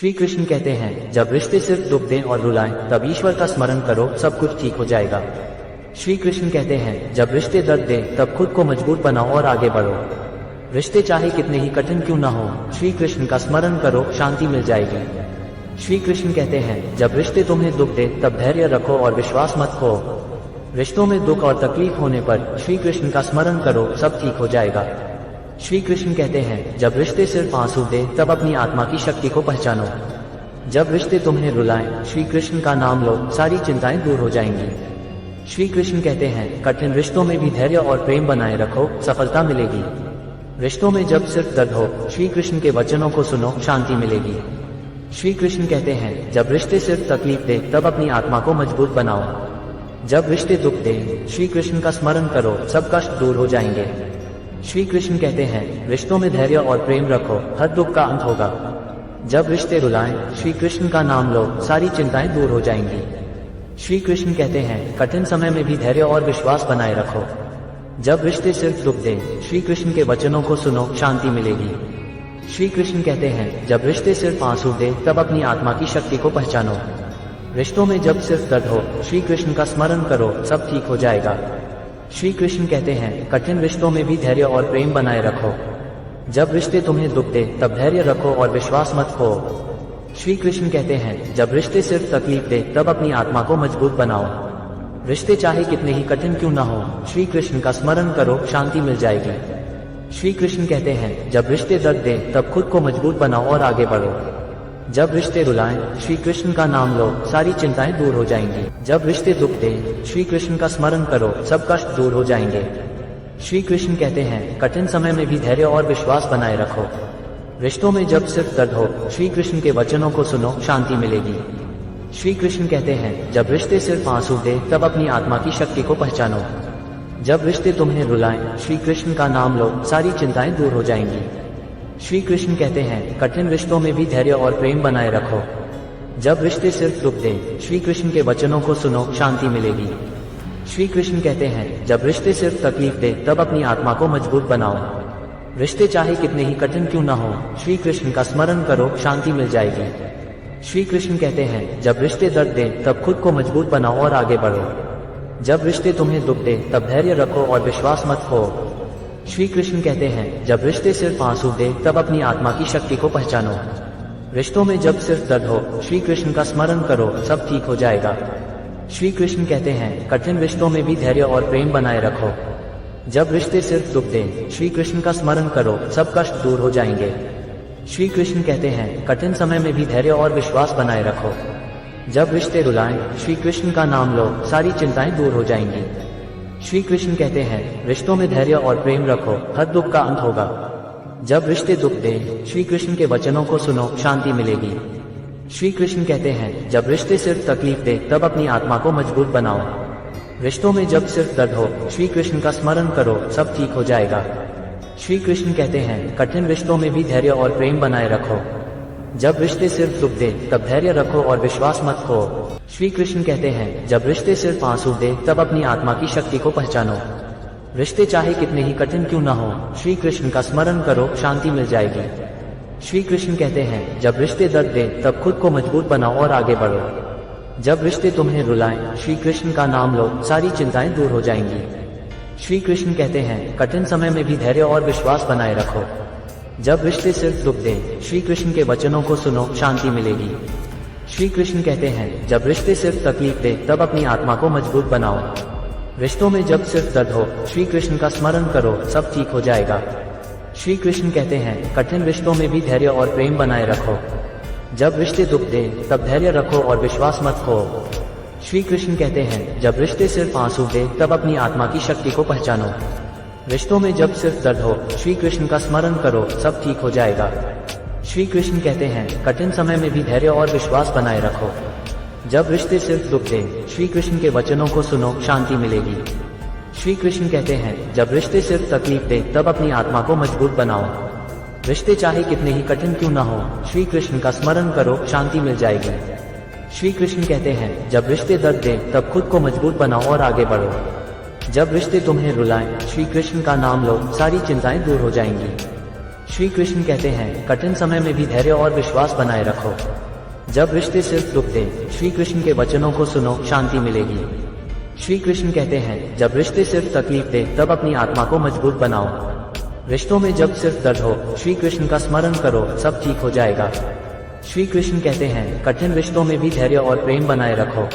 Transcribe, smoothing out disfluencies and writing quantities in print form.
श्री कृष्ण कहते हैं, जब रिश्ते सिर्फ दुख दें और रुलाएं तब ईश्वर का स्मरण करो, सब कुछ ठीक हो जाएगा। श्री कृष्ण कहते हैं, जब रिश्ते दर्द दें तब खुद को मजबूत बनाओ और आगे बढ़ो। रिश्ते चाहे कितने ही कठिन क्यों न हो, श्री कृष्ण का स्मरण करो, शांति मिल जाएगी। श्री कृष्ण कहते हैं, जब रिश्ते तुम्हें दुख दे तब धैर्य रखो और विश्वास मत खो। रिश्तों में दुख और तकलीफ होने पर श्री कृष्ण का स्मरण करो, सब ठीक हो जाएगा। श्री कृष्ण कहते हैं, जब रिश्ते सिर्फ आंसू दे तब अपनी आत्मा की शक्ति को पहचानो। जब रिश्ते तुम्हें रुलाएं, श्री कृष्ण का नाम लो, सारी चिंताएं दूर हो जाएंगी। श्री कृष्ण कहते हैं, कठिन रिश्तों में भी धैर्य और प्रेम बनाए रखो, सफलता मिलेगी। रिश्तों में जब सिर्फ दर्द हो, श्री कृष्ण के वचनों को सुनो, शांति मिलेगी। श्री कृष्ण कहते हैं, जब रिश्ते सिर्फ तकलीफ दे तब अपनी आत्मा को मजबूत बनाओ। जब रिश्ते दुख दे, श्री कृष्ण का स्मरण करो, सब कष्ट दूर हो जाएंगे। श्री कृष्ण कहते हैं, रिश्तों में धैर्य और प्रेम रखो, हर दुख का अंत होगा। जब रिश्ते रुलाएं, श्री कृष्ण का नाम लो, सारी चिंताएं दूर हो जाएंगी। श्री कृष्ण कहते हैं, कठिन समय में भी धैर्य और विश्वास बनाए रखो। जब रिश्ते सिर्फ दुख दें, श्री कृष्ण के वचनों को सुनो, शांति मिलेगी। श्री कृष्ण कहते हैं, जब रिश्ते सिर्फ आंसू दे तब अपनी आत्मा की शक्ति को पहचानो। रिश्तों में जब सिर्फ दर्द हो, श्री कृष्ण का स्मरण करो, सब ठीक हो जाएगा। श्री कृष्ण कहते हैं, कठिन रिश्तों में भी धैर्य और प्रेम बनाए रखो। जब रिश्ते तुम्हें दुख दे तब धैर्य रखो और विश्वास मत खो। श्री कृष्ण कहते हैं, जब रिश्ते सिर्फ तकलीफ दे तब अपनी आत्मा को मजबूत बनाओ। रिश्ते चाहे कितने ही कठिन क्यों न हो, श्री कृष्ण का स्मरण करो, शांति मिल जाएगी। श्री कृष्ण कहते हैं, जब रिश्ते दर्द दें तब खुद को मजबूत बनाओ और आगे बढ़ो। जब रिश्ते रुलाएं, श्री कृष्ण का नाम लो, सारी चिंताएं दूर हो जाएंगी। जब रिश्ते दुख दें, श्री कृष्ण का स्मरण करो, सब कष्ट दूर हो जाएंगे। श्री कृष्ण कहते हैं, कठिन समय में भी धैर्य और विश्वास बनाए रखो। रिश्तों में जब सिर्फ दर्द हो, श्री कृष्ण के वचनों को सुनो, शांति मिलेगी। श्री कृष्ण कहते हैं, जब रिश्ते सिर्फ आंसू दे तब अपनी आत्मा की शक्ति को पहचानो। जब रिश्ते तुम्हें रुलाएं, श्री कृष्ण का नाम लो, सारी चिंताएं दूर हो जाएंगी। श्री कृष्ण कहते हैं, कठिन रिश्तों में भी धैर्य और प्रेम बनाए रखो। जब रिश्ते सिर्फ दुख दें, श्री कृष्ण के वचनों को सुनो, शांति मिलेगी। श्री कृष्ण कहते हैं, जब रिश्ते सिर्फ तकलीफ दे तब अपनी आत्मा को मजबूत बनाओ। रिश्ते चाहे कितने ही कठिन क्यों न हो, श्री कृष्ण का स्मरण करो, शांति मिल जाएगी। श्री कृष्ण कहते हैं, जब रिश्ते दर्द दें तब खुद को मजबूत बनाओ और आगे बढ़ो। जब रिश्ते तुम्हें दुख दे तब धैर्य रखो और विश्वास मत खो। श्री कृष्ण कहते हैं, जब रिश्ते सिर्फ आंसू दे तब अपनी आत्मा की शक्ति को पहचानो। रिश्तों में जब सिर्फ दर्द हो, श्री कृष्ण का स्मरण करो, सब ठीक हो जाएगा। श्री कृष्ण कहते हैं, कठिन रिश्तों में भी धैर्य और प्रेम बनाए रखो। जब रिश्ते सिर्फ दुख दें, श्री कृष्ण का स्मरण करो, सब कष्ट दूर हो जाएंगे। श्री कृष्ण कहते हैं, कठिन समय में भी धैर्य और विश्वास बनाए रखो। जब रिश्ते रुलाएं, श्री कृष्ण का नाम लो, सारी चिंताएं दूर हो जाएंगी। श्री कृष्ण कहते हैं, रिश्तों में धैर्य और प्रेम रखो, हर दुख का अंत होगा। जब रिश्ते दुख दें, श्री कृष्ण के वचनों को सुनो, शांति मिलेगी। श्री कृष्ण कहते हैं, जब रिश्ते सिर्फ तकलीफ दे तब अपनी आत्मा को मजबूत बनाओ। रिश्तों में जब सिर्फ दर्द हो, श्री कृष्ण का स्मरण करो, सब ठीक हो जाएगा। श्री कृष्ण कहते हैं, कठिन रिश्तों में भी धैर्य और प्रेम बनाए रखो। जब रिश्ते सिर्फ दुख दे तब धैर्य रखो और विश्वास मत खो। श्री कृष्ण कहते हैं, जब रिश्ते सिर्फ आंसू दे तब अपनी आत्मा की शक्ति को पहचानो। रिश्ते चाहे कितने ही कठिन क्यों न हो, श्री कृष्ण का स्मरण करो, शांति मिल जाएगी। श्री कृष्ण कहते हैं, जब रिश्ते दर्द दें तब खुद को मजबूत बनाओ और आगे बढ़ो। जब रिश्ते तुम्हें रुलाएं, श्री कृष्ण का नाम लो, सारी चिंताएं दूर हो जाएंगी। श्री कृष्ण कहते हैं, कठिन समय में भी धैर्य और विश्वास बनाए रखो। जब रिश्ते सिर्फ दुख दें, श्री कृष्ण के वचनों को सुनो, शांति मिलेगी। श्री कृष्ण कहते हैं, जब रिश्ते सिर्फ तकलीफ दे तब अपनी आत्मा को मजबूत बनाओ। रिश्तों में जब सिर्फ दर्द हो, श्री कृष्ण का स्मरण करो, सब ठीक हो जाएगा। श्री कृष्ण कहते हैं, कठिन रिश्तों में भी धैर्य और प्रेम बनाए रखो। जब रिश्ते दुख दें तब धैर्य रखो और विश्वास मत खो। श्री कृष्ण कहते हैं, जब रिश्ते सिर्फ आंसू दे तब अपनी आत्मा की शक्ति को पहचानो। रिश्तों में जब सिर्फ दर्द हो, श्री कृष्ण का स्मरण करो, सब ठीक हो जाएगा। श्री कृष्ण कहते हैं, कठिन समय में भी धैर्य और विश्वास बनाए रखो। जब रिश्ते सिर्फ दुख दें, श्री कृष्ण के वचनों को सुनो, शांति मिलेगी। श्री कृष्ण कहते हैं, जब रिश्ते सिर्फ तकलीफ दे तब अपनी आत्मा को मजबूत बनाओ। रिश्ते चाहे कितने ही कठिन क्यों न हो, श्री कृष्ण का स्मरण करो, शांति मिल जाएगी। श्री कृष्ण कहते हैं, जब रिश्ते दर्द दें तब खुद को मजबूत बनाओ और आगे बढ़ो। जब रिश्ते तुम्हें रुलाएं, श्री कृष्ण का नाम लो, सारी चिंताएं दूर हो जाएंगी। श्री कृष्ण कहते हैं, कठिन समय में भी धैर्य और विश्वास बनाए रखो। जब रिश्ते सिर्फ दुख दें, श्री कृष्ण के वचनों को सुनो, शांति मिलेगी। श्री कृष्ण कहते हैं, जब रिश्ते सिर्फ तकलीफ दे तब अपनी आत्मा को मजबूत बनाओ। रिश्तों में जब सिर्फ दर्द हो, श्री कृष्ण का स्मरण करो, सब ठीक हो जाएगा। श्री कृष्ण कहते हैं, कठिन रिश्तों में भी धैर्य और प्रेम बनाए रखो।